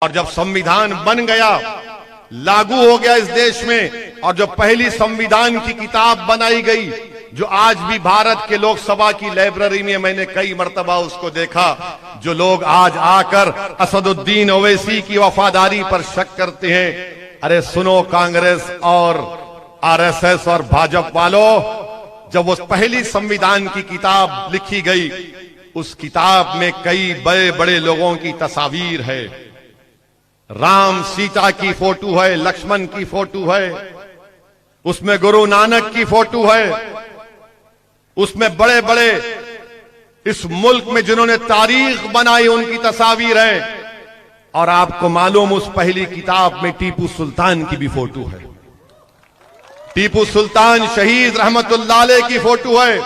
और जब संविधान बन गया, लागू हो गया इस देश में, और जो पहली संविधान की किताब बनाई गई, जो आज भी भारत के लोकसभा की लाइब्रेरी में मैंने कई मर्तबा उसको देखा, जो लोग आज आकर असदुद्दीन ओवैसी की वफादारी पर शक करते हैं, अरे सुनो कांग्रेस और आरएसएस और भाजपा वालों, जब उस पहली संविधान की किताब लिखी गई, उस किताब में कई बड़े बड़े लोगों की तस्वीर है। राम सीता की फोटो है, लक्ष्मण की फोटो है, उसमें गुरु नानक की फोटो है, उसमें बड़े बड़े इस मुल्क में जिन्होंने तारीख बनाई उनकी तस्वीर है। और आपको मालूम, उस पहली किताब में टीपू सुल्तान की भी फोटो है। टीपू सुल्तान शहीद रहमतुल्लाह अलैह की फोटो है।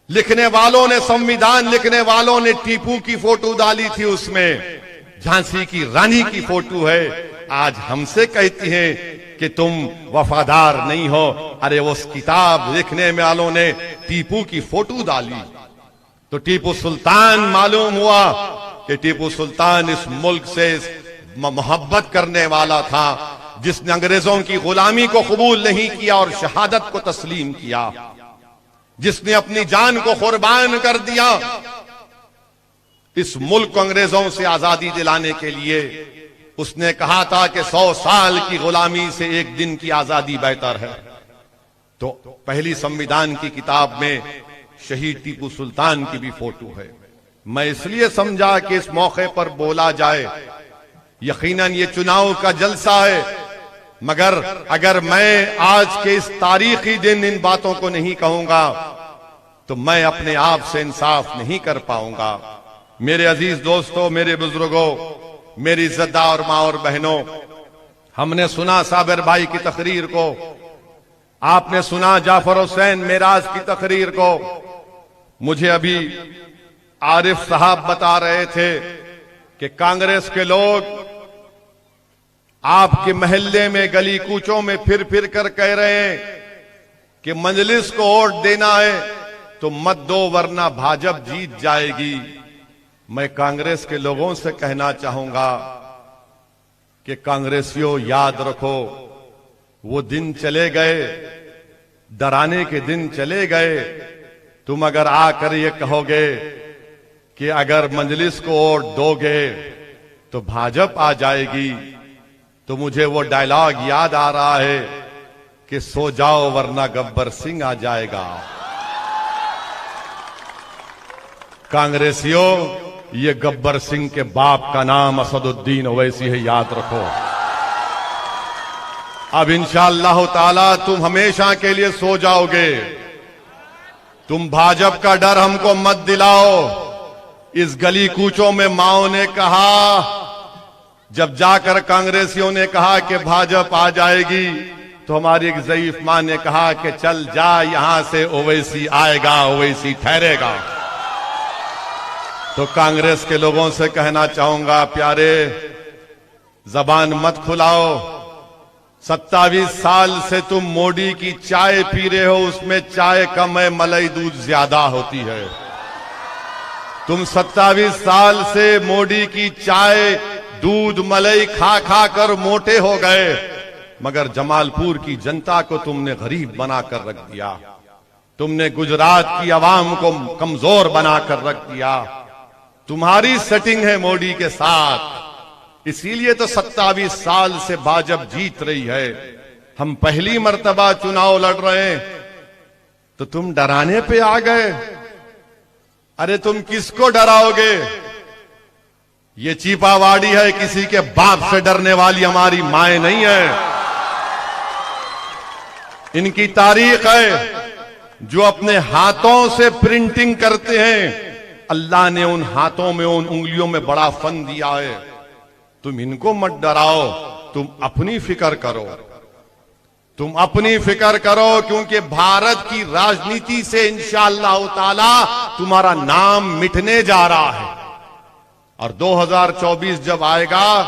लिखने वालों ने, संविधान लिखने वालों ने टीपू की फोटो डाली थी, उसमें झांसी की रानी की फोटो है। आज हमसे कहती हैं कि तुम वफादार नहीं हो। अरे उस किताब लिखने वालों ने टीपू की फोटो डाली, तो टीपू सुल्तान मालूम हुआ कि टीपू सुल्तान इस मुल्क से मोहब्बत करने वाला था, जिसने अंग्रेजों की गुलामी को कबूल नहीं किया और शहादत को तस्लीम किया, जिसने अपनी जान को कुर्बान कर दिया इस मुल्क को अंग्रेजों से आजादी दिलाने के लिए। उसने कहा था कि 100 साल की गुलामी से एक दिन की आजादी बेहतर है। तो पहली संविधान की किताब में शहीद टीपू सुल्तान की भी फोटो है। मैं इसलिए समझा कि इस मौके पर बोला जाए। यकीनन ये चुनाव का जलसा है, मगर अगर मैं आज के इस तारीखी दिन इन बातों को नहीं कहूंगा तो मैं अपने आप से इंसाफ नहीं कर पाऊंगा। मेरे अजीज दोस्तों, मेरे बुजुर्गों, मेरी इज्जतदार माँ और बहनों, हमने सुना साबिर भाई की तकरीर को, आपने सुना जाफर हुसैन मेराज की तकरीर को। मुझे अभी आरिफ साहब बता रहे थे कि कांग्रेस के लोग आपके महल्ले में, गली कूचों में फिर फिर कर कह रहे हैं कि मजलिस को वोट देना है तो मत दो वरना भाजपा जीत जाएगी। मैं कांग्रेस के लोगों से कहना चाहूंगा कि कांग्रेसियों, याद रखो, वो दिन चले गए, डराने के दिन चले गए। तुम अगर आकर ये कहोगे कि अगर मजलिस को वोट दोगे तो भाजपा आ जाएगी, तो मुझे वो डायलॉग याद आ रहा है कि सो जाओ वरना गब्बर सिंह आ जाएगा। कांग्रेसियों, ये गब्बर सिंह के बाप का नाम असदुद्दीन ओवैसी है, याद रखो। अब इंशाअल्लाह ताला तुम हमेशा के लिए सो जाओगे। तुम भाजपा का डर हमको मत दिलाओ। इस गली कूचों में माओ ने कहा, जब जाकर कांग्रेसियों ने कहा कि भाजपा आ जाएगी, तो हमारी एक ज़ईफ मां ने कहा कि चल जा यहां से, ओवैसी आएगा, ओवैसी ठहरेगा। तो कांग्रेस के लोगों से कहना चाहूंगा, प्यारे, जबान मत खुलाओ। 27 साल से तुम मोदी की चाय पी रहे हो, उसमें चाय कम है, मलाई दूध ज्यादा होती है। तुम 27 साल से मोदी की चाय, दूध, मलाई खा खा कर मोटे हो गए, मगर जमालपुर की जनता को तुमने गरीब बनाकर रख दिया। तुमने गुजरात की आवाम को कमजोर बनाकर रख दिया। तुम्हारी सेटिंग है मोदी के साथ, इसीलिए तो 27 साल से भाजपा जीत रही है। हम पहली मर्तबा चुनाव लड़ रहे हैं तो तुम डराने पे आ गए। अरे तुम किसको डराओगे? ये चीपावाड़ी है, किसी के बाप से डरने वाली हमारी माएं नहीं है। इनकी तारीख है, जो अपने हाथों से प्रिंटिंग करते हैं। अल्लाह ने उन हाथों में, उन उंगलियों में बड़ा फन दिया है। तुम इनको मत डराओ, तुम अपनी फिक्र करो, तुम अपनी फिक्र करो, क्योंकि भारत की राजनीति से इंशाअल्लाह ताला तुम्हारा नाम मिटने जा रहा है। और 2024 जब आएगा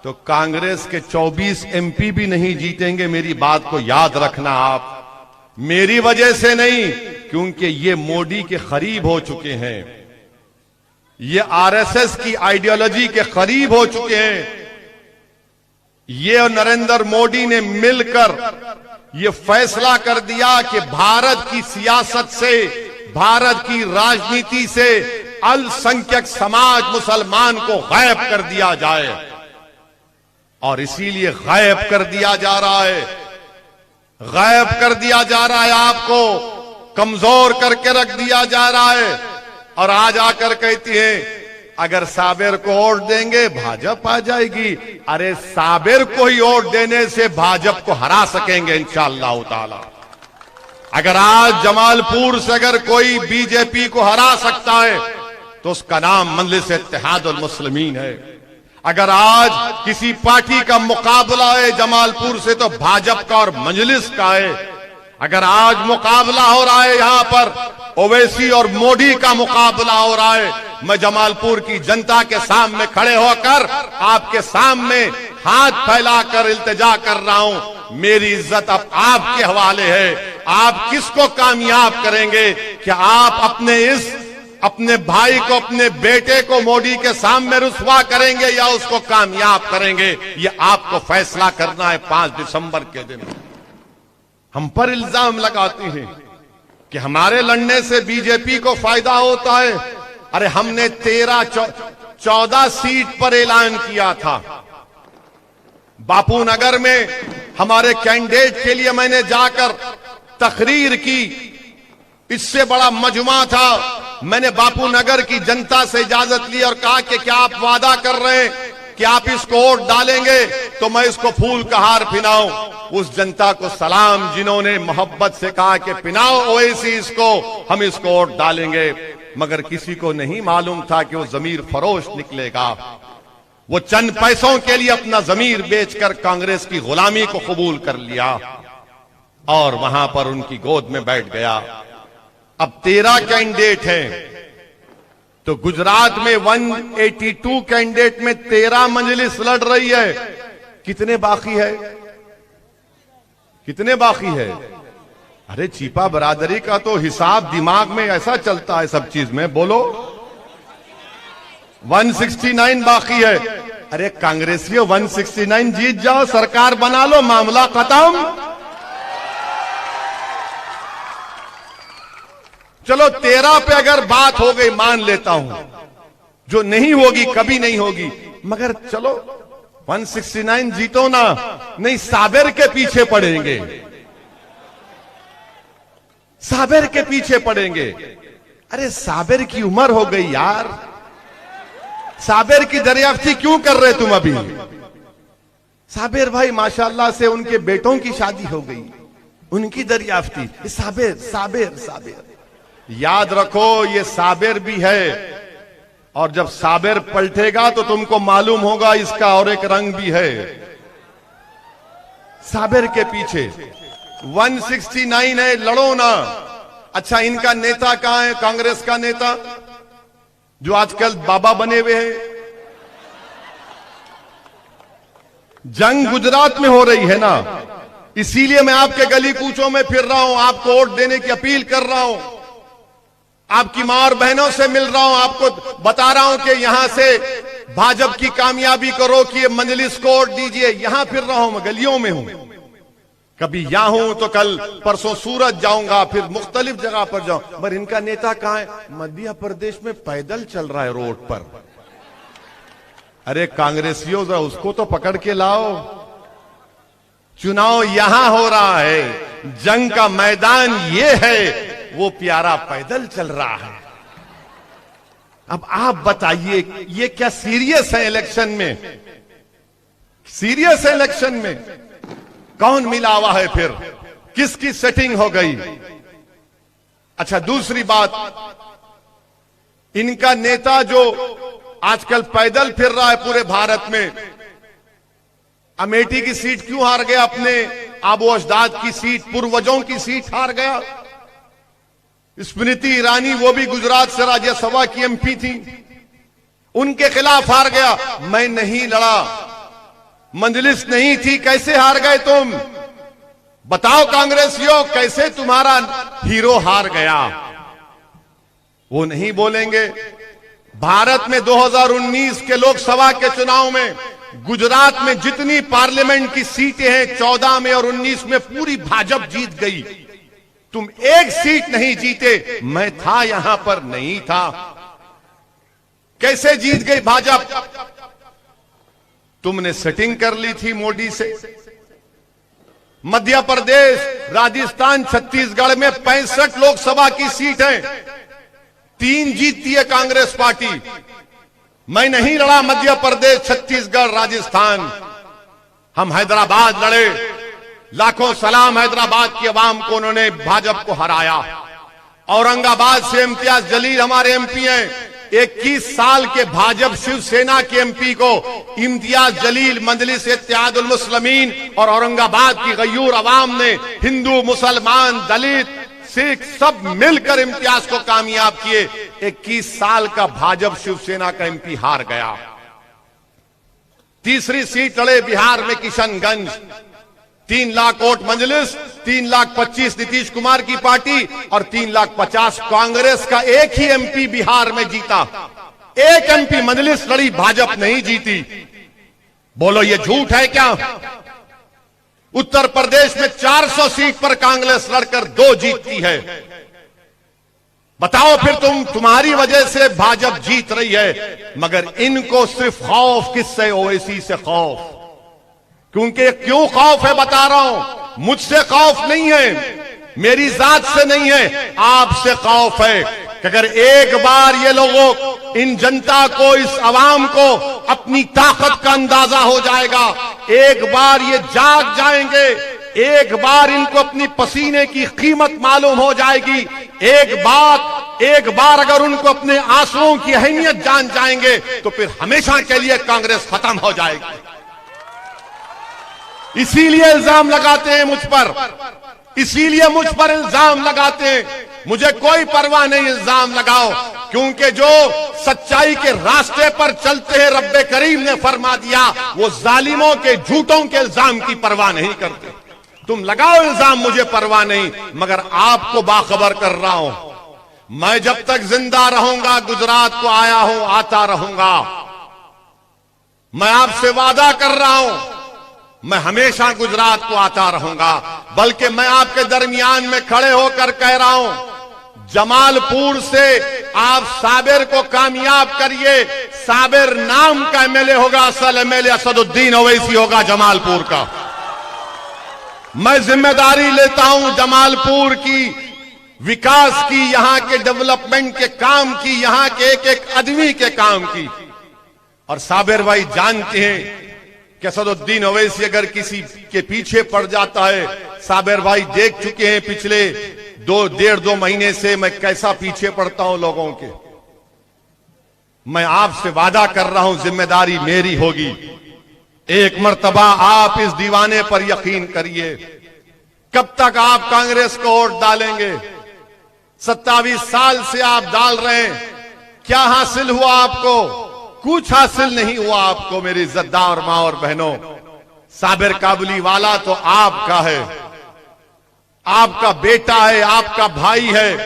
तो कांग्रेस के 24 एमपी भी नहीं जीतेंगे। मेरी बात को याद रखना आप, मेरी वजह से नहीं, क्योंकि ये मोदी के करीब हो चुके हैं। ये आरएसएस की आइडियोलॉजी के करीब हो चुके हैं। ये और नरेंद्र मोदी ने मिलकर ये फैसला कर दिया कि भारत की सियासत से, भारत की राजनीति से अल्पसंख्यक समाज मुसलमान को गायब कर दिया जाए। और इसीलिए गायब कर दिया जा रहा है, गायब कर दिया जा रहा है, आपको कमजोर करके रख दिया जा रहा है। और आज आकर कहती है अगर साबिर को वोट देंगे भाजपा आ जाएगी। अरे साबिर को ही वोट देने से भाजपा को हरा सकेंगे इंशाअल्लाह ताला। अगर आज जमालपुर से अगर कोई बीजेपी को हरा सकता है तो उसका नाम मजलिस इत्तेहादुल मुस्लिमीन है। अगर आज किसी पार्टी का मुकाबला है जमालपुर से तो भाजपा का और मजलिस का है। अगर आज मुकाबला हो रहा है यहां पर ओवैसी और मोदी का मुकाबला हो रहा है, मैं जमालपुर की जनता के सामने खड़े होकर आपके सामने हाथ फैलाकर इल्तिजा कर रहा हूं, मेरी इज्जत अब आपके हवाले है। आप किसको कामयाब करेंगे? क्या आप अपने भाई को, अपने बेटे को मोदी के सामने रुसवा करेंगे या उसको कामयाब करेंगे? ये आपको फैसला करना है 5 दिसंबर के दिन। हम पर इल्जाम लगाते हैं कि हमारे लड़ने से बीजेपी को फायदा होता है। अरे हमने 13-14 सीट पर ऐलान किया था। बापू नगर में हमारे कैंडिडेट के लिए मैंने जाकर तकरीर की, इससे बड़ा मजमा था। मैंने बापू नगर की जनता से इजाजत ली और कहा कि क्या आप वादा कर रहे हैं कि आप इसको वोट डालेंगे तो मैं इसको फूल का हार पिनाऊं। उस जनता को सलाम जिन्होंने मोहब्बत से कहा कि पिनाओ ओवैसी इसको, हम इसको वोट डालेंगे। मगर किसी को नहीं मालूम था कि वो जमीर फरोश निकलेगा। वो चंद पैसों के लिए अपना जमीर बेचकर कांग्रेस की गुलामी को कबूल कर लिया और वहां पर उनकी गोद में बैठ गया। अब 13 कैंडिडेट हैं तो गुजरात में 182 कैंडिडेट में 13 मजलिस लड़ रही है। कितने बाकी है? कितने बाकी है? अरे चीपा बरादरी का तो हिसाब दिमाग में ऐसा चलता है सब चीज में। बोलो 169 बाकी है। अरे कांग्रेसियों 169 जीत जाओ, सरकार बना लो, मामला खत्म। चलो 13 पे अगर बात हो गई मान लेता हूं, जो नहीं होगी कभी नहीं होगी, मगर चलो 169 जीतो ना, नहीं साबिर के पीछे पड़ेंगे, साबिर के पीछे पड़ेंगे। अरे साबिर की उम्र हो गई यार, साबिर की दरियाफ्ती क्यों कर रहे तुम अभी? साबिर भाई माशाल्लाह से उनके बेटों की शादी हो गई, उनकी दरियाफ्ती। साबिर साबिर साबिर, याद रखो ये साबिर भी है और जब साबिर पलटेगा तो तुमको मालूम होगा इसका और एक रंग भी है। साबिर के पीछे 169 है, लड़ो ना। अच्छा इनका नेता कहां है? कांग्रेस का नेता जो आजकल बाबा बने हुए हैं। जंग गुजरात में हो रही है ना, इसीलिए मैं आपके गली कूचों में फिर रहा हूं, आपको वोट देने की अपील कर रहा हूं, आपकी मां और बहनों से मिल रहा हूं, आपको बता रहा हूं कि यहां से भाजपा की कामयाबी करो कि मजलिस को वोट दीजिए। यहां फिर रहा हूं, मैं गलियों में हूं, कभी यहां हूं तो कल परसों सूरत जाऊंगा, फिर मुख्तलिफ जगह पर जाऊं। पर इनका नेता कहां है? मध्य प्रदेश में पैदल चल रहा है रोड पर। अरे कांग्रेसियों जरा उसको तो पकड़ के लाओ। चुनाव यहां हो रहा है, जंग का मैदान ये है, वो प्यारा पैदल चल रहा है। अब आप बताइए ये क्या सीरियस है इलेक्शन में? सीरियस है इलेक्शन में? कौन मिला हुआ है फिर? किसकी सेटिंग हो गई? अच्छा दूसरी बात, इनका नेता जो आजकल पैदल फिर रहा है पूरे भारत में, अमेठी की सीट क्यों हार गया? अपने आबो अजदाद की सीट, पूर्वजों की सीट हार गया। स्मृति ईरानी वो भी गुजरात से राज्यसभा की एमपी थी, उनके खिलाफ हार गया। मैं नहीं लड़ा, मजलिस नहीं थी, कैसे हार गए तुम? बताओ कांग्रेसियों, कैसे तुम्हारा हीरो हार गया? वो नहीं बोलेंगे। भारत में 2019 के लोकसभा के चुनाव में गुजरात में जितनी पार्लियामेंट की सीटें हैं 14 में और 19 में पूरी भाजपा जीत गई। तुम एक सीट नहीं जीते। मैं था यहां पर नहीं था। कैसे जीत गई भाजपा? तुमने सेटिंग कर ली थी मोदी से। मध्य प्रदेश, राजस्थान, छत्तीसगढ़ में 65 लोकसभा की सीट है, 3 जीतती है कांग्रेस पार्टी। मैं नहीं लड़ा मध्य प्रदेश, छत्तीसगढ़, राजस्थान। हम हैदराबाद लड़े। लाखों सलाम हैदराबाद की आवाम को, उन्होंने भाजपा को हराया। औरंगाबाद से इम्तियाज जलील हमारे एमपी हैं। 21 साल के भाजपा शिवसेना के एमपी को इम्तियाज जलील मजलिस इत्तेहादुल मुस्लिमीन और औरंगाबाद की गयूर अवाम ने, हिंदू, मुसलमान, दलित, सिख सब मिलकर इम्तियाज को कामयाब किए। 21 साल का भाजपा शिवसेना का एमपी हार गया। तीसरी सीट लड़े बिहार में किशनगंज, 3 लाख वोट मजलिस, 3,25,000 नीतीश कुमार की पार्टी और 3,50,000 कांग्रेस का। एक ही एमपी बिहार में जीता। एक एमपी मजलिस लड़ी, भाजपा नहीं जीती। बोलो ये झूठ है क्या? उत्तर प्रदेश में 400 सीट पर कांग्रेस लड़कर 2 जीतती है। बताओ फिर तुम्हारी वजह से भाजपा जीत रही है। मगर इनको सिर्फ खौफ किससे? ओवैसी से खौफ। क्योंकि क्यों खौफ है बता रहा हूं। मुझसे खौफ नहीं है, मेरी जात से नहीं है, आपसे खौफ है कि अगर एक बार ये लोगों, इन जनता को, इस आवाम को अपनी ताकत का अंदाजा हो जाएगा, एक बार ये जाग जाएंगे, एक बार इनको अपनी पसीने की कीमत मालूम हो जाएगी, एक बार अगर उनको अपने आंसुओं की अहमियत जान जाएंगे तो फिर हमेशा के लिए कांग्रेस खत्म हो जाएगी। इसीलिए इल्जाम लगाते हैं मुझ पर, इसीलिए मुझ पर इल्जाम लगाते हैं। मुझे कोई परवाह नहीं, इल्जाम लगाओ, क्योंकि जो सच्चाई के रास्ते पर चलते हैं, रब्बे करीम ने फरमा दिया, वो जालिमों के, झूठों के इल्जाम की परवाह नहीं करते। तुम लगाओ इल्जाम, मुझे परवाह नहीं, मगर आपको बाखबर कर रहा हूं, मैं जब तक जिंदा रहूंगा गुजरात को आया हूं, आता रहूंगा। मैं आपसे वादा कर रहा हूं, मैं हमेशा गुजरात को आता रहूंगा। बल्कि मैं आपके दरमियान में खड़े होकर कह रहा हूं, जमालपुर से आप साबिर को कामयाब करिए। साबिर नाम का एमएलए होगा, असल एमएलए असदुद्दीन ओवैसी होगा जमालपुर का। मैं जिम्मेदारी लेता हूं जमालपुर की विकास की, यहां के डेवलपमेंट के काम की, यहां के एक एक आदमी के काम की। और साबिर भाई जानते हैं कि असदुद्दीन ओवैसी अगर किसी के पीछे पड़ जाता है, साबिर भाई देख चुके हैं पिछले 1.5-2 महीने से मैं कैसा पीछे पड़ता हूं लोगों के। मैं आपसे वादा कर रहा हूं, जिम्मेदारी मेरी होगी। एक मर्तबा आप इस दीवाने पर यकीन करिए। कब तक आप कांग्रेस को वोट डालेंगे? 27 साल से आप डाल रहे हैं। क्या हासिल हुआ आपको? कुछ हासिल नहीं हुआ आपको मेरी इज्जतदार मां और बहनों। साबिर काबुली वाला तो आपका है, आपका बेटा है, आपका भाई है।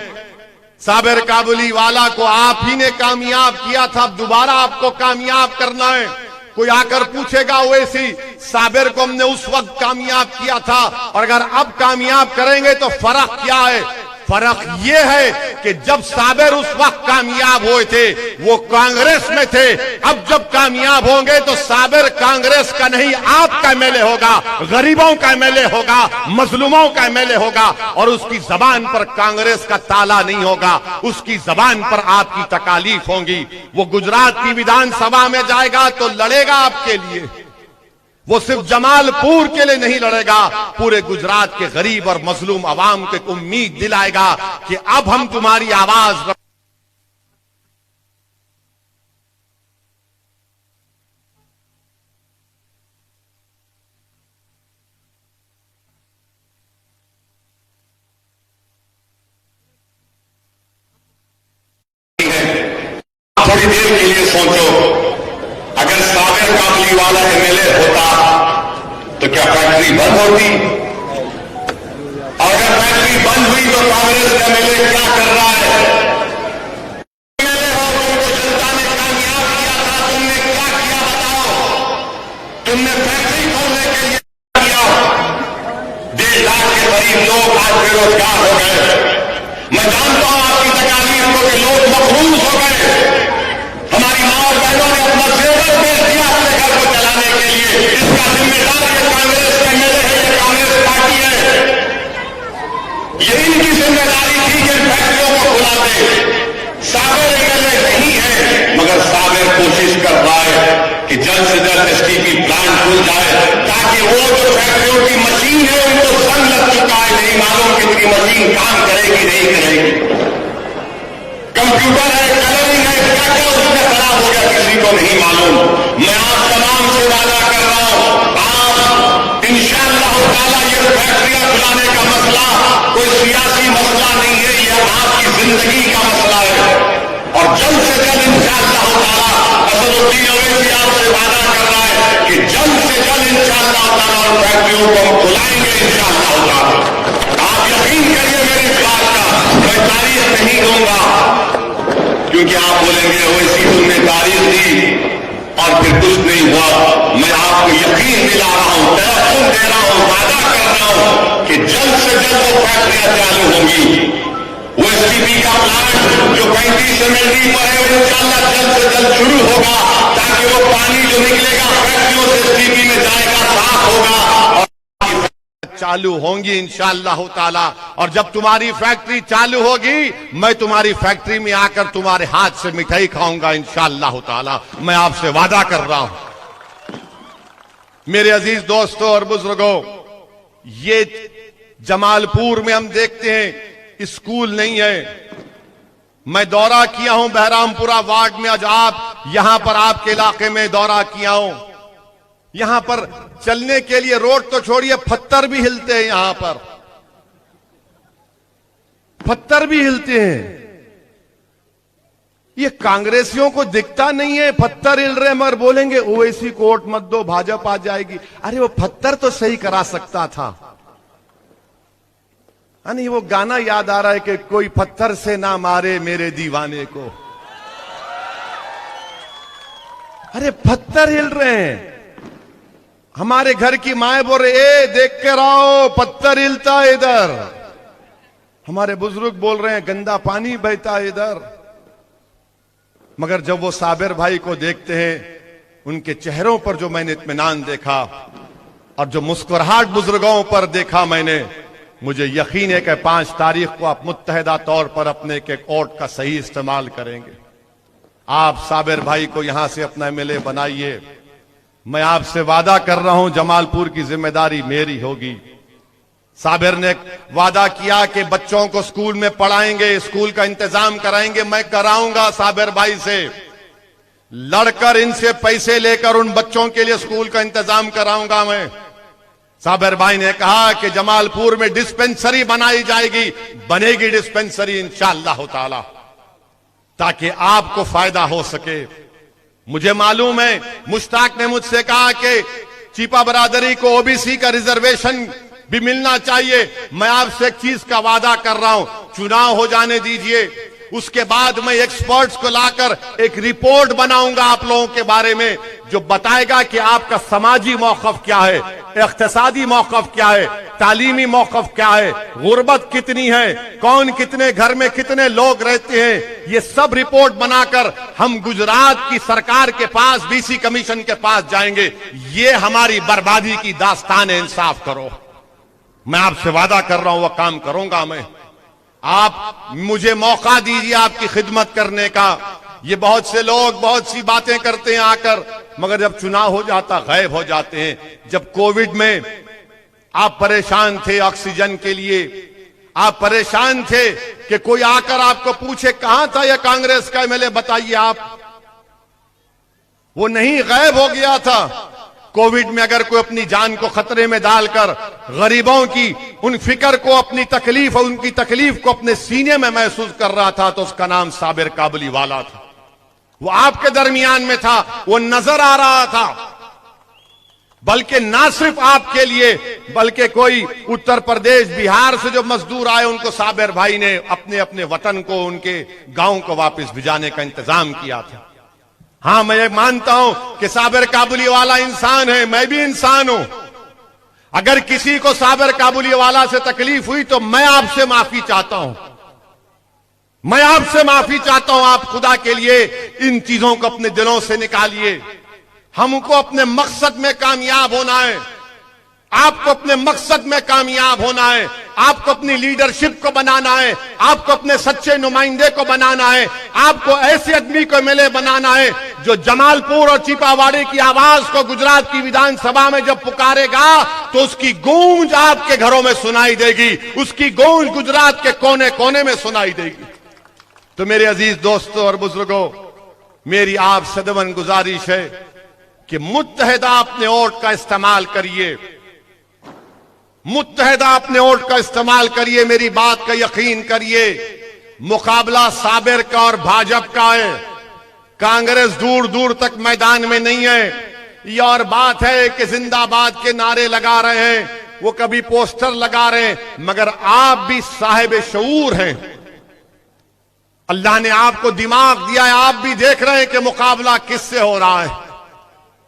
साबिर काबुली वाला को आप ही ने कामयाब किया था, अब दोबारा आपको कामयाब करना है। कोई आकर पूछेगा ओवैसी, साबिर को हमने उस वक्त कामयाब किया था और अगर अब कामयाब करेंगे तो फर्क क्या है? फर्क ये है कि जब साबिर उस वक्त कामयाब हुए थे वो कांग्रेस में थे, अब जब कामयाब होंगे तो साबिर कांग्रेस का नहीं आपका एमएलए होगा, गरीबों का एमएलए होगा, मजलूमों का एमएलए होगा। और उसकी जबान पर कांग्रेस का ताला नहीं होगा, उसकी जबान पर आपकी तकालीफ होंगी। वो गुजरात की विधानसभा में जाएगा तो लड़ेगा आपके लिए। वो सिर्फ जमालपुर के लिए नहीं लड़ेगा, पूरे गुजरात के गरीब और मजलूम अवाम को उम्मीद दिलाएगा कि अब हम तुम्हारी आवाज थोड़ी देर के लिए सोचो, अगर साबिर काबुली वाला एमएलए होता तो क्या फैक्ट्री बंद होती? और अगर फैक्ट्री बंद हुई तो कांग्रेस का एमएलए क्या कर रहा है? एमएलए हो, उनको जनता ने तुमने फैक्ट्री खोलने के लिए किया, 1.5 लाख के करीब लोग आज बेरोजगार हो गए। मैं जानता हूं आपकी तकालीफ को कि लोग मखरूज हो गए। हमारी मां और बहनों ने अपना जेवर बेच दिया अपने घर को चलाने के लिए। इसका जिम्मेदार ये कांग्रेस का एमएलए है, ये कांग्रेस पार्टी है। ये इनकी जिम्मेदारी थी कि इन फैक्ट्रियों को खुलाते। साबिर एमएलए नहीं है, मगर साबिर कोशिश कर रहा है कि जल्द से जल्द एसटीपी प्लांट खुल जाए, ताकि वो जो फैक्ट्रियों की मशीन है उनको संग लग चुका है, नहीं मालूम कितनी मशीन काम करेगी नहीं करेगी। कंप्यूटर है, कलरिंग है, क्या क्या उसमें खराब हो गया किसी को नहीं मालूम। मैं आप तमाम से वादा कर रहा हूं, आप इंशाअल्लाह ताला ये फैक्ट्रियां खुलाने का मसला कोई सियासी मसला नहीं है, यह आपकी जिंदगी का मसला है। और जल्द से जल्द इंशाअल्लाह ताला असदुद्दीन ओवैसी आपसे वादा कर रहा है कि जल्द से जल्द इंशाअल्लाह ताला उन फैक्ट्रियों को हम खुलाएंगे इंशाअल्लाह ताला। आप यकीन करिए मेरी इस बात का, मैं तारीख नहीं दूंगा, क्योंकि आप बोलेंगे ओवैसी तुमने तारीख दी और फिर कुछ नहीं हुआ। मैं आपको यकीन दिला रहा हूं, तयकीन दे रहा हूं, वादा कर रहा हूं कि जल्द से जल्द वो फैक्ट्रियां चालू होंगी। वो एसटीपी का प्लांट जो 35 MLD पर है, वो इंशाअल्लाह जल्द से जल्द शुरू होगा, ताकि वो पानी जो निकलेगा फैक्ट्रियों से एसटीपी में जाएगा, साफ होगा और चालू होंगी इंशाअल्लाह ताला। और जब तुम्हारी फैक्ट्री चालू होगी, मैं तुम्हारी फैक्ट्री में आकर तुम्हारे हाथ से मिठाई खाऊंगा इंशाअल्लाह ताला। मैं आपसे वादा कर रहा हूं। मेरे अजीज दोस्तों और बुजुर्गों, ये जमालपुर में हम देखते हैं स्कूल नहीं है। मैं दौरा किया हूं बहरामपुरा वार्ड में, आज आप यहां पर आपके इलाके में दौरा किया हूं। यहां पर चलने के लिए रोड तो छोड़िए, पत्थर भी हिलते हैं, यहां पर पत्थर भी हिलते हैं। ये कांग्रेसियों को दिखता नहीं है पत्थर हिल रहे, मगर बोलेंगे ओवैसी को वोट मत दो, भाजपा आ जाएगी। अरे वो पत्थर तो सही करा सकता था। नहीं, वो गाना याद आ रहा है कि कोई पत्थर से ना मारे मेरे दीवाने को। अरे पत्थर हिल रहे हैं। हमारे घर की माए बोल रहे, ए देख कर आओ पत्थर हिलता है इधर। हमारे बुजुर्ग बोल रहे हैं गंदा पानी बहता है इधर। मगर जब वो साबिर भाई को देखते हैं, उनके चेहरों पर जो मैंने इत्मीनान देखा और जो मुस्कुराहट बुजुर्गों पर देखा मैंने, मुझे यकीन है कि 5 तारीख को आप मुत्तहिदा तौर पर अपने के वोट का सही इस्तेमाल करेंगे। आप साबिर भाई को यहां से अपना एमएलए बनाइए। मैं आपसे वादा कर रहा हूं, जमालपुर की जिम्मेदारी मेरी होगी। साबिर ने वादा किया कि बच्चों को स्कूल में पढ़ाएंगे, स्कूल का इंतजाम कराएंगे। मैं कराऊंगा साबिर भाई से, लड़कर इनसे पैसे लेकर उन बच्चों के लिए स्कूल का इंतजाम कराऊंगा मैं। साबिर भाई ने कहा कि जमालपुर में डिस्पेंसरी बनाई जाएगी, बनेगी डिस्पेंसरी इंशाअल्लाह ताला, ताकि आपको फायदा हो सके। मुझे मालूम है, मुश्ताक ने मुझसे कहा कि चीपा बरादरी को ओबीसी का रिजर्वेशन भी मिलना चाहिए। मैं आपसे एक चीज का वादा कर रहा हूं, चुनाव हो जाने दीजिए, उसके बाद मैं एक्सपर्ट्स को लाकर एक रिपोर्ट बनाऊंगा आप लोगों के बारे में, जो बताएगा कि आपका समाजी मौकफ क्या है, इख्तिसादी मौकफ क्या है, तालीमी मौकफ क्या है, गुर्बत कितनी है, कौन कितने घर में कितने लोग रहते हैं। ये सब रिपोर्ट बनाकर हम गुजरात की सरकार के पास, बीसी कमीशन के पास जाएंगे। ये हमारी बर्बादी की दास्तान है, इंसाफ करो। मैं आपसे वादा कर रहा हूं, वह काम करूंगा मैं। आप मुझे मौका दीजिए आपकी खिदमत करने का। ये बहुत से लोग बहुत सी बातें करते हैं आकर, मगर जब चुनाव हो जाता गायब हो जाते हैं। जब कोविड में आप परेशान थे ऑक्सीजन के लिए, आप परेशान थे कि कोई आकर आपको पूछे कहां था यह कांग्रेस का एमएलए, बताइए आप। वो नहीं, गायब हो गया था। कोविड में अगर कोई अपनी जान को खतरे में डालकर गरीबों की उन फिक्र को, अपनी तकलीफ और उनकी तकलीफ को अपने सीने में महसूस कर रहा था, तो उसका नाम साबिर काबली वाला था। वो आपके दरमियान में था, वो नजर आ रहा था। बल्कि ना सिर्फ आपके लिए, बल्कि कोई उत्तर प्रदेश बिहार से जो मजदूर आए, उनको साबिर भाई ने अपने अपने वतन को, उनके गांव को वापस भिजाने का इंतजाम किया था। हां, मैं ये मानता हूं कि साबिर काबुली वाला इंसान है, मैं भी इंसान हूं। अगर किसी को साबिर काबुली वाला से तकलीफ हुई तो मैं आपसे माफी चाहता हूं, मैं आपसे माफी चाहता हूं। आप खुदा के लिए इन चीजों को अपने दिलों से निकालिए। हमको अपने मकसद में कामयाब होना है, आपको अपने मकसद में कामयाब होना है, आपको अपनी लीडरशिप को बनाना है, आपको अपने सच्चे नुमाइंदे को बनाना है, आपको ऐसे आदमी को एमएलए बनाना है जो जमालपुर और चिपावाड़ी की आवाज को गुजरात की विधानसभा में जब पुकारेगा तो उसकी गूंज आपके घरों में सुनाई देगी, उसकी गूंज गुजरात के कोने कोने में सुनाई देगी। तो मेरे अजीज दोस्तों और बुजुर्गों, मेरी आप सदवन गुजारिश है कि मुत्तहिदा अपने वोट का इस्तेमाल करिए, मुत्तहिदा अपने वोट का इस्तेमाल करिए। मेरी बात का यकीन करिए, मुकाबला साबिर का और भाजपा का है। कांग्रेस दूर दूर तक मैदान में नहीं है। यह और बात है कि जिंदाबाद के नारे लगा रहे हैं, वो कभी पोस्टर लगा रहे हैं, मगर आप भी साहिब शऊर हैं। अल्लाह ने आपको दिमाग दिया है, आप भी देख रहे हैं कि मुकाबला किससे हो रहा है।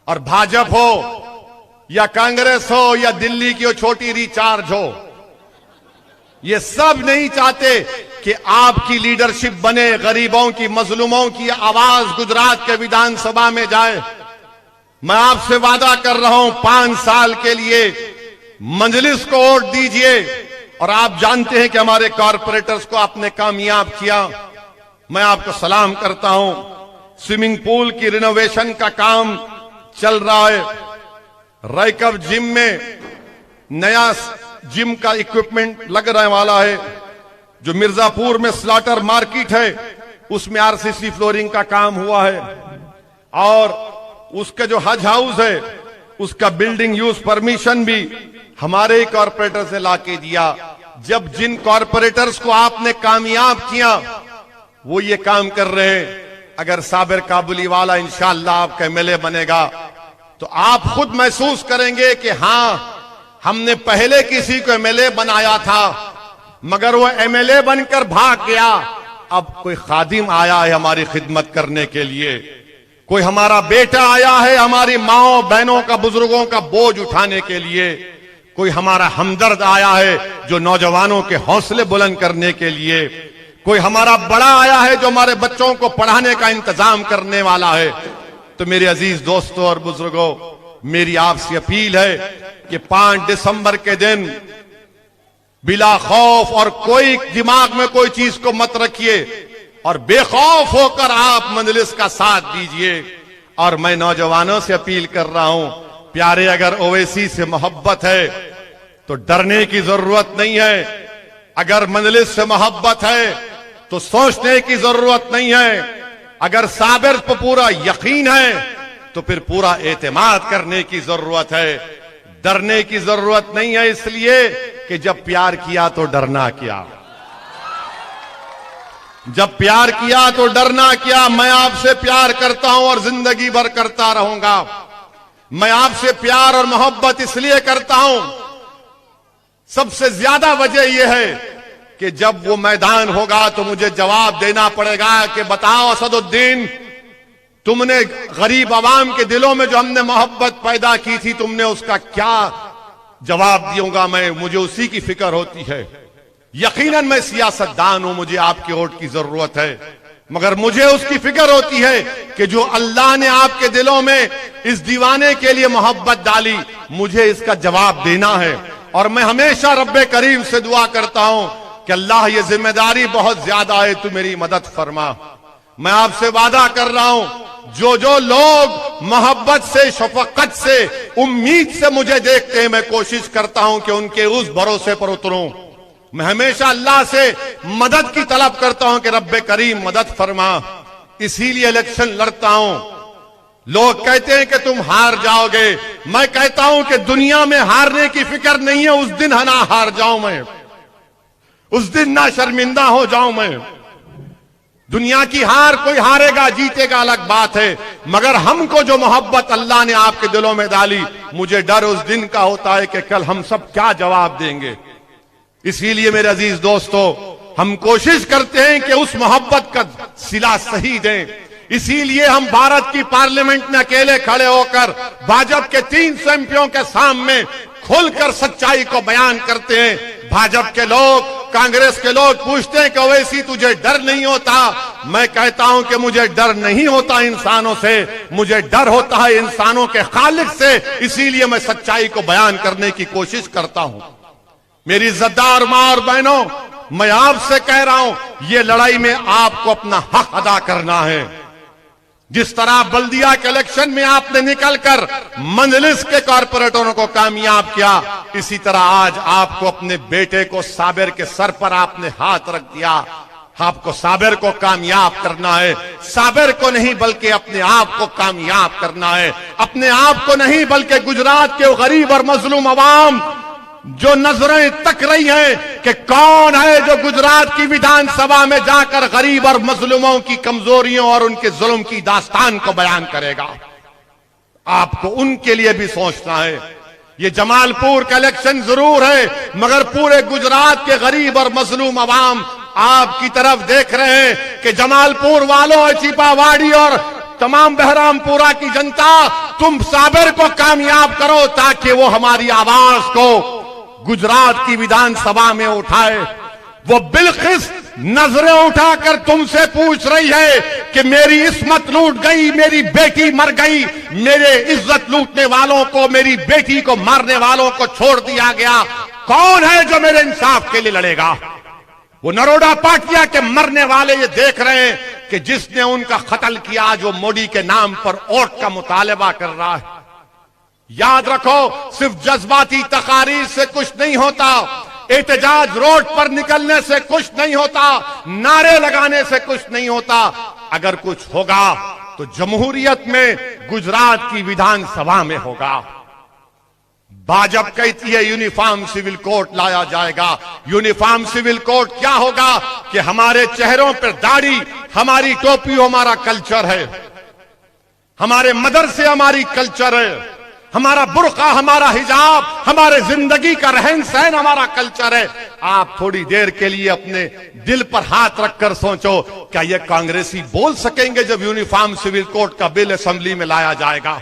और भाजपा हो या कांग्रेस हो या दिल्ली की वो छोटी रिचार्ज हो, ये सब नहीं चाहते कि आपकी लीडरशिप बने, गरीबों की, मजलूमों की आवाज गुजरात के विधानसभा में जाए। मैं आपसे वादा कर रहा हूं, 5 साल के लिए मजलिस को वोट दीजिए। और आप जानते हैं कि हमारे कॉरपोरेटर्स को आपने कामयाब किया, मैं आपको सलाम करता हूं। स्विमिंग पूल की रिनोवेशन का काम चल रहा है। रायकब जिम में नया जिम का इक्विपमेंट लग रहने वाला है। जो मिर्जापुर में स्लॉटर मार्केट है उसमें आरसीसी फ्लोरिंग का काम हुआ है। और उसका जो हज हाउस है उसका बिल्डिंग यूज परमिशन भी हमारे ही कॉरपोरेटर से लाके दिया। जब जिन कॉरपोरेटर्स को आपने कामयाब किया वो ये काम कर रहे हैं। अगर साबिर काबुली वाला इंशाअल्लाह आपका एमएलए बनेगा तो आप खुद महसूस करेंगे कि हां, हमने पहले किसी को एमएलए बनाया था मगर वो एमएलए बनकर भाग गया। अब कोई खादिम आया है हमारी खिदमत करने के लिए, कोई हमारा बेटा आया है हमारी माओ बहनों का, बुजुर्गों का बोझ उठाने के लिए, कोई हमारा हमदर्द आया है जो नौजवानों के हौसले बुलंद करने के लिए, कोई हमारा बड़ा आया है जो हमारे बच्चों को पढ़ाने का इंतजाम करने वाला है। तो मेरे अजीज दोस्तों और बुजुर्गों, मेरी आपसे अपील है कि 5 दिसंबर के दिन बिला खौफ और कोई दिमाग में कोई चीज को मत रखिए और बेखौफ होकर आप मजलिस का साथ दीजिए। और मैं नौजवानों से अपील कर रहा हूं, प्यारे, अगर ओवैसी से मोहब्बत है तो डरने की जरूरत नहीं है। अगर मजलिस से मोहब्बत है तो सोचने की जरूरत नहीं है। अगर साबिर पर पूरा यकीन है तो फिर पूरा एतमाद करने की जरूरत है। डरने की जरूरत नहीं है, इसलिए कि जब प्यार किया तो डरना क्या, जब प्यार किया तो डरना क्या। मैं आपसे प्यार करता हूं और जिंदगी भर करता रहूंगा। मैं आपसे प्यार और मोहब्बत इसलिए करता हूं, सबसे ज्यादा वजह यह है कि जब वो मैदान होगा तो मुझे जवाब देना पड़ेगा कि बताओ असदुद्दीन, तुमने गरीब आवाम के दिलों में जो हमने मोहब्बत पैदा की थी तुमने उसका क्या जवाब दूंगा मैं, मुझे उसी की फिक्र होती है। यकीनन मैं सियासतदान हूं, मुझे आपके वोट की जरूरत है, मगर मुझे उसकी फिक्र होती है कि जो अल्लाह ने आपके दिलों में इस दीवाने के लिए मोहब्बत डाली, मुझे इसका जवाब देना है। और मैं हमेशा रब्बे करीम से दुआ करता हूं कि अल्लाह ये जिम्मेदारी बहुत ज्यादा है, तू मेरी मदद फरमा। मैं आपसे वादा कर रहा हूं, जो जो लोग मोहब्बत से, शफकत से, उम्मीद से मुझे देखते हैं, मैं कोशिश करता हूं कि उनके उस भरोसे पर उतरूं। मैं हमेशा अल्लाह से मदद की तलब करता हूं कि रब्बे करीम मदद फरमा। इसीलिए इलेक्शन लड़ता हूं। लोग कहते हैं कि तुम हार जाओगे, मैं कहता हूं कि दुनिया में हारने की फिक्र नहीं है। उस दिन ना हार जाऊं मैं, उस दिन ना शर्मिंदा हो जाऊं मैं। दुनिया की हार कोई हारेगा जीतेगा अलग बात है, मगर हमको जो मोहब्बत अल्लाह ने आपके दिलों में डाली, मुझे डर उस दिन का होता है कि कल हम सब क्या जवाब देंगे। इसीलिए मेरे अजीज दोस्तों, हम कोशिश करते हैं कि उस मोहब्बत का सिला सही दें। इसीलिए हम भारत की पार्लियामेंट में अकेले खड़े होकर भाजपा के 300 एमपियों के सामने खुलकर सच्चाई को बयान करते हैं। भाजपा के लोग, कांग्रेस के लोग पूछते हैं कि ओवैसी तुझे डर नहीं होता? मैं कहता हूं कि मुझे डर नहीं होता इंसानों से, मुझे डर होता है इंसानों के खालिक से। इसीलिए मैं सच्चाई को बयान करने की कोशिश करता हूं। मेरी इज्जतदार मां और बहनों, मैं आपसे कह रहा हूं, ये लड़ाई में आपको अपना हक अदा करना है। जिस तरह बल्दिया के इलेक्शन में आपने निकलकर मंजलिस के कॉर्पोरेटरों को कामयाब किया, इसी तरह आज आपको अपने बेटे को साबिर के सर पर आपने हाथ रख दिया। आपको साबिर को कामयाब करना है। साबिर को नहीं बल्कि अपने आप को कामयाब करना है। अपने आप को नहीं बल्कि गुजरात के गरीब और मजलूम अवाम जो नजरें तक रही हैं कि कौन है जो गुजरात की विधानसभा में जाकर गरीब और मजलूमों की कमजोरियों और उनके जुल्म की दास्तान को बयान करेगा, आपको उनके लिए भी सोचना है। ये जमालपुर का इलेक्शन जरूर है, मगर पूरे गुजरात के गरीब और मजलूम अवाम आपकी तरफ देख रहे हैं कि जमालपुर वालों, चिपावाड़ी और तमाम बहरामपुरा की जनता, तुम साबिर को कामयाब करो ताकि वो हमारी आवाज को गुजरात की विधानसभा में उठाए। वो बिल्किस नजरें उठाकर तुमसे पूछ रही है कि मेरी इस्मत लूट गई, मेरी बेटी मर गई, मेरे इज्जत लूटने वालों को, मेरी बेटी को मारने वालों को छोड़ दिया गया, कौन है जो मेरे इंसाफ के लिए लड़ेगा? वो नरोडा पाटिया के मरने वाले ये देख रहे हैं कि जिसने उनका कत्ल किया आज वो मोदी के नाम पर वोट का मुतालबा कर रहा है। याद रखो, सिर्फ जज्बाती तकारीर से कुछ नहीं होता, एहतजाज रोड पर निकलने से कुछ नहीं होता, नारे लगाने से कुछ नहीं होता। अगर कुछ होगा तो जमहूरियत में गुजरात की विधानसभा में होगा। भाजपा कहती है यूनिफॉर्म सिविल कोड लाया जाएगा। यूनिफॉर्म सिविल कोड क्या होगा कि हमारे चेहरों पर दाढ़ी, हमारी टोपी हमारा कल्चर है, हमारे मदरसे हमारी कल्चर है, हमारा बुर्का, हमारा हिजाब, हमारे जिंदगी का रहन सहन हमारा कल्चर है। आप थोड़ी देर के लिए अपने दिल पर हाथ रखकर सोचो, क्या ये कांग्रेसी बोल सकेंगे जब यूनिफॉर्म सिविल कोड का बिल असेंबली में लाया जाएगा?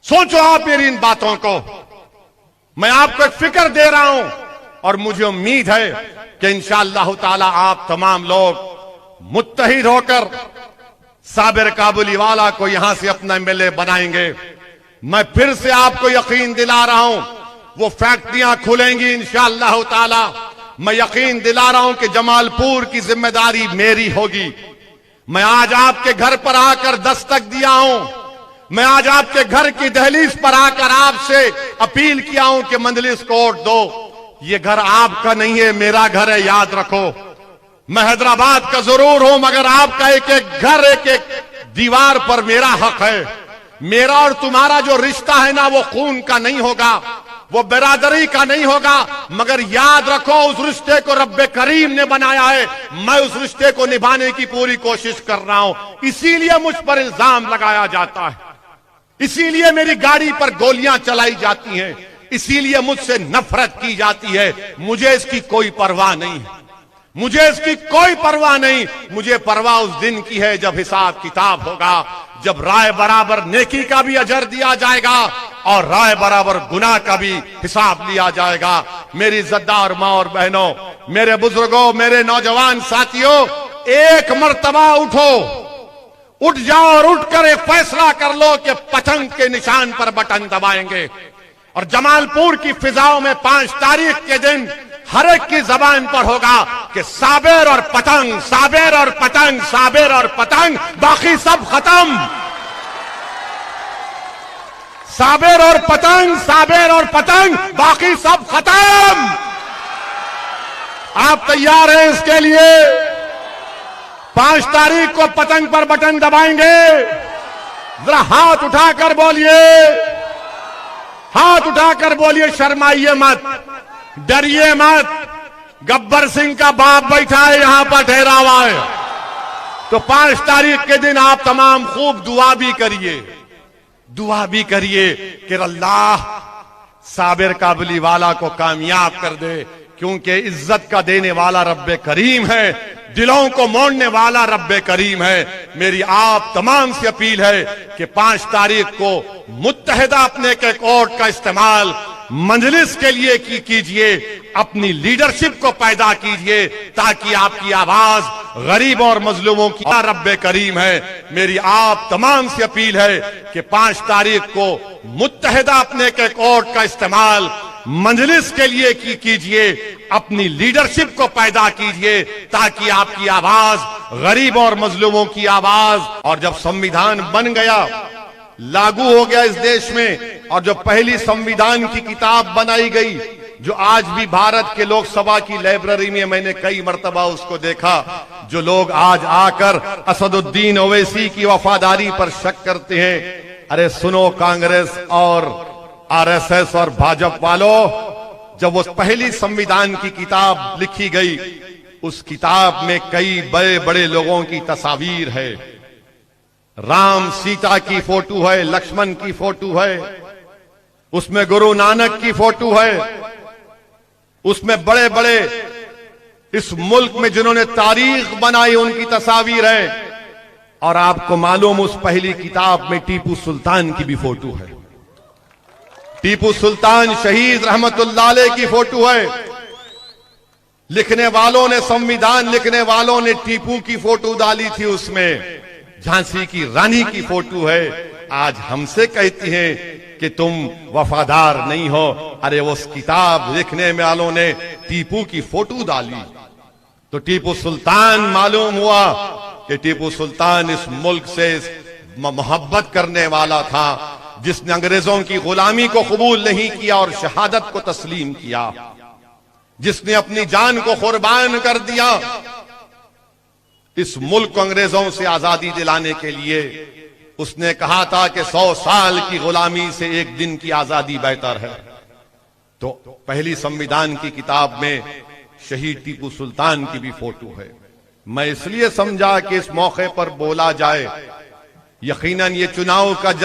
सोचो आप मेरी इन बातों को। मैं आपको एक फिक्र दे रहा हूं और मुझे उम्मीद है कि इंशाअल्लाह ताला आप तमाम लोग मुत्तहिद होकर साबिर काबुलीवाला को यहां से अपना एमएलए बनाएंगे। मैं फिर से आपको यकीन दिला रहा हूं, वो फैक्ट्रियां खुलेंगी इंशाअल्लाह ताला। मैं यकीन दिला रहा हूं कि जमालपुर की जिम्मेदारी मेरी होगी। मैं आज आपके घर पर आकर दस्तक दिया हूं, मैं आज आपके घर की दहलीज पर आकर आपसे अपील किया हूं कि मंजलिस को वोट दो। ये घर आपका नहीं है, मेरा घर है, याद रखो। मैं हैदराबाद का जरूर हूं, मगर आपका एक एक घर, एक एक दीवार पर मेरा हक है। मेरा और तुम्हारा जो रिश्ता है ना, वो खून का नहीं होगा, वो बिरादरी का नहीं होगा, मगर याद रखो उस रिश्ते को रब्बे करीम ने बनाया है। मैं उस रिश्ते को निभाने की पूरी कोशिश कर रहा हूं। इसीलिए मुझ पर इल्जाम लगाया जाता है, इसीलिए मेरी गाड़ी पर गोलियां चलाई जाती हैं, इसीलिए मुझसे नफरत की जाती है। मुझे इसकी कोई परवाह नहीं है, मुझे इसकी कोई परवाह नहीं। मुझे परवाह उस दिन की है जब हिसाब किताब होगा, जब राय बराबर नेकी का भी अजर दिया जाएगा और राय बराबर गुनाह का भी हिसाब लिया जाएगा। मेरी इज्जतदार मां और बहनों, मेरे बुजुर्गों, मेरे नौजवान साथियों, एक मर्तबा उठो, उठ जाओ और उठकर एक फैसला कर लो कि पतंग के निशान पर बटन दबाएंगे। और जमालपुर की फिजाओं में 5 तारीख के दिन हर एक की जबान पर होगा कि साबिर और पतंग, साबिर और पतंग, साबिर और पतंग, बाकी सब खत्म। साबिर और पतंग, साबिर और पतंग, बाकी सब खत्म। आप तैयार हैं इसके लिए? 5 तारीख को पतंग पर बटन दबाएंगे। जरा हाथ उठाकर बोलिए, हाथ उठाकर बोलिए, शर्माइए मत, डरिए मत। गब्बर सिंह का बाप बैठा है यहां पर, ठहरा हुआ है। तो 5 तारीख के दिन आप तमाम खूब दुआ भी करिए, दुआ भी करिए कि अल्लाह साबिर काबुलीवाला को कामयाब कर दे, क्योंकि इज्जत का देने वाला रब्बे करीम है। दिलों को मोड़ने वाला रब्बे करीम है। मेरी आप तमाम से अपील है कि 5 तारीख को मुत्तहिदा अपने के कोर्ट का इस्तेमाल मजलिस के लिए कीजिए, अपनी लीडरशिप को पैदा कीजिए ताकि आपकी आवाज गरीब और मजलूमों की रब्बे करीम है। मेरी आप तमाम से अपील है कि 5 तारीख को मुत्तहिदा अपने के कोर्ट का इस्तेमाल मजलिस के लिए कीजिए, अपनी लीडरशिप को पैदा कीजिए ताकि आपकी आवाज गरीब और मजलूमों की आवाज। और जब संविधान बन गया, लागू हो गया इस देश में, और जो पहली संविधान की किताब बनाई गई जो आज भी भारत के लोकसभा की लाइब्रेरी में मैंने कई मर्तबा उसको देखा, जो लोग आज आकर असदुद्दीन ओवैसी की वफादारी पर शक करते हैं, अरे सुनो कांग्रेस और आरएसएस और भाजपा वालों, जब वो पहली संविधान की किताब लिखी गई, उस किताब में कई बड़े बड़े लोगों की तस्वीर है। राम सीता की फोटो है, लक्ष्मण की फोटो है, उसमें गुरु नानक की फोटो है, उसमें बड़े बड़े इस मुल्क में जिन्होंने तारीख बनाई उनकी तस्वीर है। और आपको मालूम, उस पहली किताब में टीपू सुल्तान की भी फोटो है। टीपू सुल्तान शहीद रहमतुल्लाह अलैह की फोटो है। लिखने वालों ने, संविधान लिखने वालों ने टीपू की फोटो डाली थी, उसमें झांसी की रानी की फोटो है। आज हमसे कहती हैं कि तुम वफादार नहीं हो। अरे उस किताब लिखने वालों ने टीपू की फोटो डाली तो टीपू सुल्तान मालूम हुआ कि टीपू सुल्तान इस मुल्क से मोहब्बत करने वाला था, जिसने अंग्रेजों की गुलामी को कबूल नहीं किया और शहादत को तस्लीम किया, जिसने अपनी जान को कुर्बान कर दिया इस मुल्क को अंग्रेजों से आजादी दिलाने के लिए। उसने कहा था कि 100 साल की गुलामी से एक दिन की आजादी बेहतर है। तो पहली संविधान की किताब में शहीद टीपू सुल्तान की भी फोटो है। मैं इसलिए समझा कि इस मौके पर बोला जाए। यकीनन ये चुनाव का जल्द